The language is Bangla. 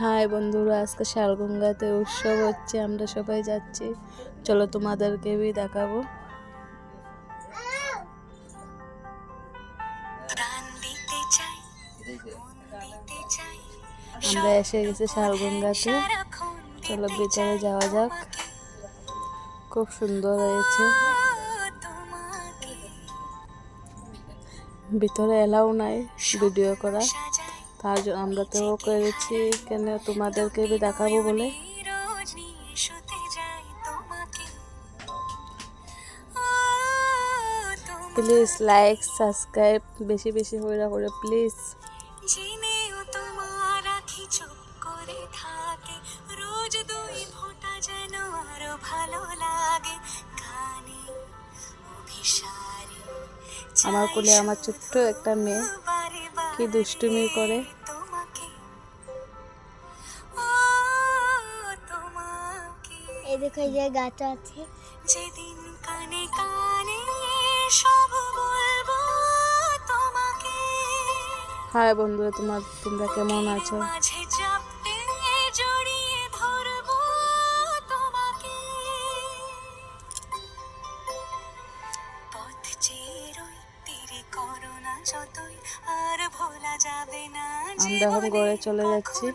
হাই বন্ধুরা, আজকে শালগঙ্গাতে উৎসব হচ্ছে, আমরা সবাই যাচ্ছি। চলো তোমাদেরকে দেখাবো। আমরা এসে গেছি শালগঙ্গাতে, চলো ভিতরে যাওয়া যাক। খুব সুন্দর হয়েছে, ভিতরে এলাও নাই ভিডিও করা, তার জন্য আমরা তো করেছি কেন তোমাদেরকে দেখাবো বলে। প্লিজ লাইক সাবস্ক্রাইব বেশি বেশি হইরা করে প্লিজ। আমার কোলে আমার ছোট্ট একটা মেয়ে কি দুষ্টুমি করে। এই দেখো এই যে গাছ আছে। যেদিন কানে কানে সব বলবো তোমাকে। হাই বন্ধুরা, তোমরা কেমন আছো? মাঝে চাপতে জড়িয়ে ধরবো তোমাকে। পথ চেয়ে রই তেরি করোনা যতই আর ভোলা যাবে না। আমরা এখন ঘরে চলে যাচ্ছি।